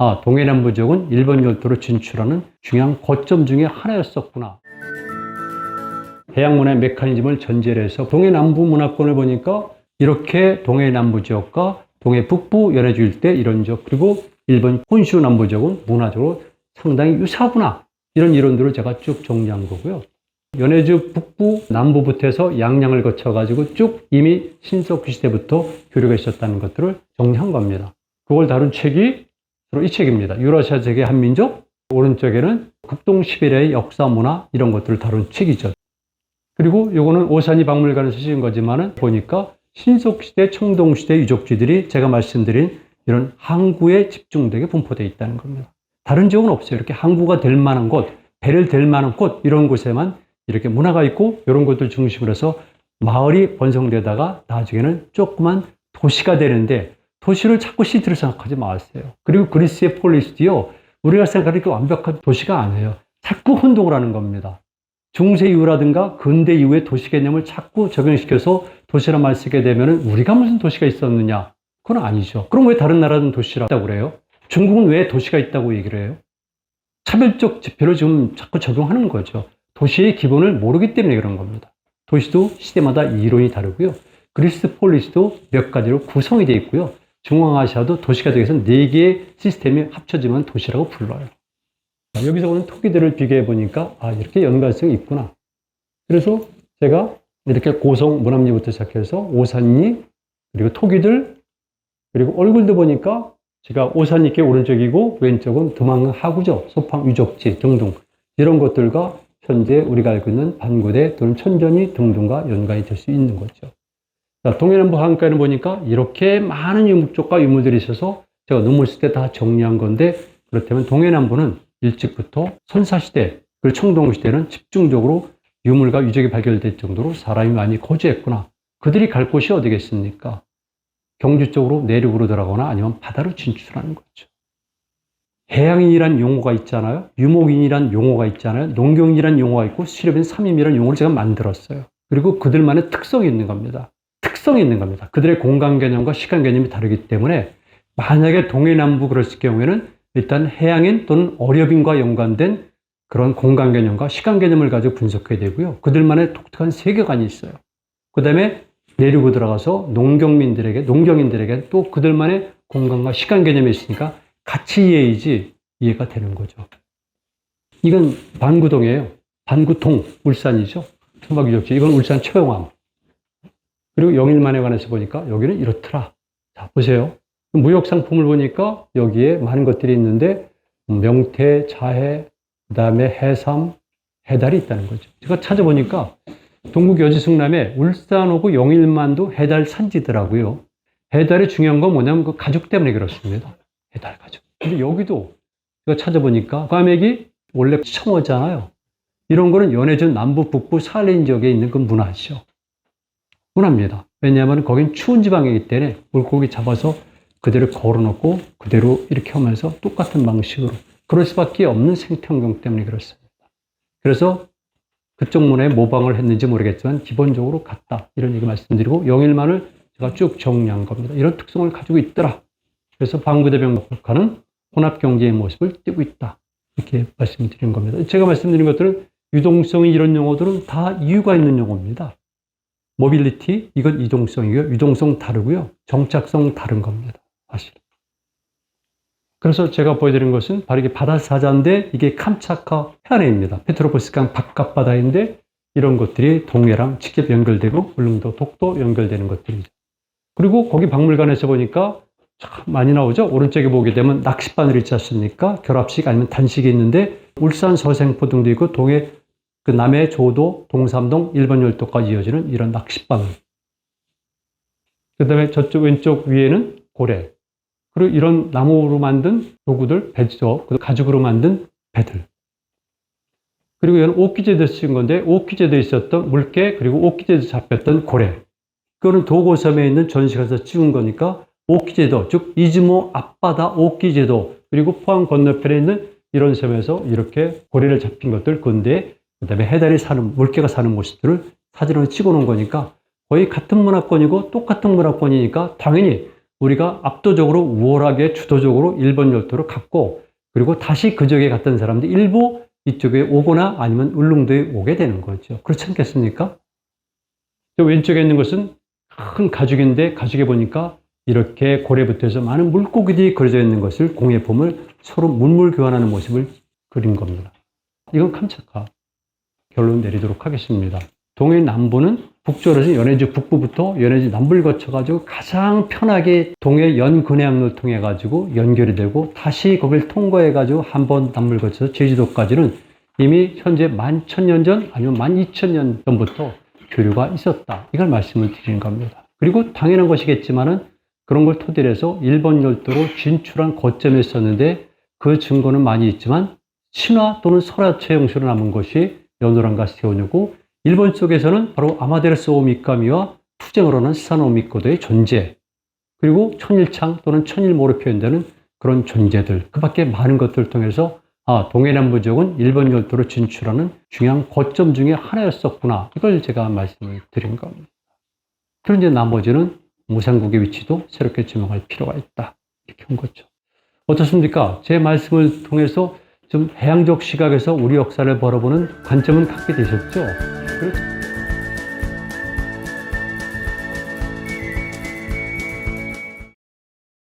아, 동해남부 지역은 일본 열도로 진출하는 중요한 거점 중에 하나였었구나. 해양문화의 메커니즘을 전제로 해서 동해남부 문화권을 보니까 이렇게 동해남부 지역과 동해북부 연해주 일대 이런 지역, 그리고 일본 혼슈 남부 지역은 문화적으로 상당히 유사하구나. 이런 이론들을 제가 쭉 정리한 거고요. 연해주 북부 남부부터 해서 양양을 거쳐가지고 쭉 이미 신석기 시대부터 교류가 있었다는 것들을 정리한 겁니다. 그걸 다룬 책이 바로 이 책입니다. 유라시아 세계 한민족, 오른쪽에는 극동시베리아의 역사 문화 이런 것들을 다룬 책이죠. 그리고 요거는 오산이 박물관에서 쓰신 거지만은 보니까 신석시대, 청동시대 유적지들이 제가 말씀드린 이런 항구에 집중되게 분포되어 있다는 겁니다. 다른 지역은 없어요. 이렇게 항구가 될 만한 곳, 배를 댈 만한 곳 이런 곳에만 이렇게 문화가 있고 이런 것들 중심으로 해서 마을이 번성되다가 나중에는 조그만 도시가 되는데 도시를 자꾸 시티로 생각하지 마세요. 그리고 그리스의 폴리스도요. 우리가 생각하는 그 완벽한 도시가 아니에요. 자꾸 혼동을 하는 겁니다. 중세 이후라든가 근대 이후의 도시 개념을 자꾸 적용시켜서 도시란 말 쓰게 되면 우리가 무슨 도시가 있었느냐? 그건 아니죠. 그럼 왜 다른 나라는 도시라고 그래요? 중국은 왜 도시가 있다고 얘기를 해요? 차별적 지표를 지금 자꾸 적용하는 거죠. 도시의 기본을 모르기 때문에 그런 겁니다. 도시도 시대마다 이론이 다르고요. 그리스 폴리스도 몇 가지로 구성이 되어 있고요. 중앙아시아도 도시가 되기 위해서 4개의 시스템이 합쳐지면 도시라고 불러요. 여기서 보는 토기들을 비교해 보니까 아, 이렇게 연관성이 있구나. 그래서 제가 이렇게 고성 문암리부터 시작해서 오산리 그리고 토기들 그리고 얼굴도 보니까 제가 오산리께 오른쪽이고 왼쪽은 드망하구죠. 소팡 유적지 등등 이런 것들과 현재 우리가 알고 있는 반고대 또는 천전이 등등과 연관이 될 수 있는 거죠. 자, 동해남부 한가에는 보니까 이렇게 많은 유목족과 유물들이 있어서 제가 논문 쓸 때 다 정리한 건데 그렇다면 동해남부는 일찍부터 선사시대 그리고 청동시대는 집중적으로 유물과 유적이 발견될 정도로 사람이 많이 거주했구나. 그들이 갈 곳이 어디겠습니까? 경주 쪽으로 내륙으로 들어가거나 아니면 바다로 진출하는 거죠. 해양인이란 용어가 있잖아요. 유목인이란 용어가 있잖아요. 농경인이란 용어가 있고 수렵인 삼임이라는 용어를 제가 만들었어요. 그리고 그들만의 특성이 있는 겁니다. 특성이 있는 겁니다. 그들의 공간 개념과 시간 개념이 다르기 때문에 만약에 동해남부 그랬을 경우에는 일단 해양인 또는 어렵인과 연관된 그런 공간 개념과 시간 개념을 가지고 분석해야 되고요. 그들만의 독특한 세계관이 있어요. 그 다음에 내륙으로 들어가서 농경인들에게 또 그들만의 공간과 시간 개념이 있으니까 같이 이해해야지 이해가 되는 거죠. 이건 반구동이에요. 반구동, 울산이죠. 토막유적지. 이건 울산 초용암. 그리고 영일만에 관해서 보니까 여기는 이렇더라. 자, 보세요. 무역상품을 보니까 여기에 많은 것들이 있는데 명태, 자해, 그 다음에 해삼, 해달이 있다는 거죠. 제가 찾아보니까 동국 여지승남에 울산하고 영일만도 해달 산지더라고요. 해달이 중요한 건 뭐냐면 그 가죽 때문에 그렇습니다. 해달 가죽. 근데 여기도 제가 찾아보니까 과메기 원래 청어잖아요. 이런 거는 연해준 남부, 북부, 산림 지역에 있는 그 문화죠. 문화입니다. 왜냐하면 거긴 추운 지방이기 때문에 물고기 잡아서 그대로 걸어놓고 그대로 이렇게 하면서 똑같은 방식으로 그럴 수밖에 없는 생태환경 때문에 그렇습니다. 그래서 그쪽 문화에 모방을 했는지 모르겠지만 기본적으로 같다. 이런 얘기 말씀드리고 영일만을 제가 쭉 정리한 겁니다. 이런 특성을 가지고 있더라. 그래서 방구대병목화는 혼합경제의 모습을 띠고 있다. 이렇게 말씀드린 겁니다. 제가 말씀드린 것들은 유동성이 이런 용어들은 다 이유가 있는 용어입니다. 모빌리티, 이건 이동성이고요. 유동성 다르고요. 정착성 다른 겁니다. 사실. 그래서 제가 보여드린 것은 바로 이게 바다사자인데 이게 캄차카 해안에입니다. 페트로포스강 바깥바다인데 이런 것들이 동해랑 직접 연결되고 울릉도, 독도 연결되는 것들이죠. 그리고 거기 박물관에서 보니까 참 많이 나오죠. 오른쪽에 보게 되면 낚싯바늘 있지 않습니까? 결합식 아니면 단식이 있는데 울산 서생포 등도 있고 동해 그 남해 조도, 동삼동, 일본 열도까지 이어지는 이런 낚싯바늘. 그 다음에 저쪽 왼쪽 위에는 고래. 그리고 이런 나무로 만든 도구들, 배죠. 가죽으로 만든 배들. 그리고 이건 오키제도에 쓰인 건데, 오키제도에 있었던 물개, 그리고 오키제도에 잡혔던 고래. 그거는 도고섬에 있는 전시관에서 찍은 거니까, 오키제도, 즉, 이즈모 앞바다 오키제도, 그리고 포항 건너편에 있는 이런 섬에서 이렇게 고래를 잡힌 것들, 근데, 그 다음에 해달이 사는, 물개가 사는 모습들을 사진으로 찍어 놓은 거니까, 거의 같은 문화권이고 똑같은 문화권이니까, 당연히 우리가 압도적으로 우월하게 주도적으로 일본 열도를 갔고 그리고 다시 그 지역에 갔던 사람들이 일부 이쪽에 오거나 아니면 울릉도에 오게 되는 거죠. 그렇지 않겠습니까? 저 왼쪽에 있는 것은 큰 가죽인데 가죽에 보니까 이렇게 고래부터 해서 많은 물고기들이 그려져 있는 것을 공예품을 서로 물물 교환하는 모습을 그린 겁니다. 이건 캄차카. 결론 내리도록 하겠습니다. 동해 남부는 북쪽으로 연해주 북부부터 연해주 남부를 거쳐가지고 가장 편하게 동해 연근해항로를 통해가지고 연결이 되고 다시 거길 통과해가지고 한 번 남부를 거쳐서 제주도까지는 이미 현재 11,000년 전 아니면 12,000년 전부터 교류가 있었다. 이걸 말씀을 드리는 겁니다. 그리고 당연한 것이겠지만은 그런 걸 토대로 해서 일본 열도로 진출한 거점에 있었는데 그 증거는 많이 있지만 신화 또는 설화체 형식으로 남은 것이 연오랑과 세오누고 일본 쪽에서는 바로 아마데라스 오미카미와 투쟁을 하는 스사노미코도의 존재 그리고 천일창 또는 천일모로 표현되는 그런 존재들 그 밖에 많은 것들을 통해서 동해남부 지역은 일본 열도로 진출하는 중요한 거점 중에 하나였었구나 이걸 제가 말씀을 드린 겁니다. 그런 이제 나머지는 무상국의 위치도 새롭게 지명할 필요가 있다 이렇게 한 거죠. 어떻습니까? 제 말씀을 통해서 좀 해양적 시각에서 우리 역사를 바라보는 관점은 갖게 되셨죠? 그렇죠?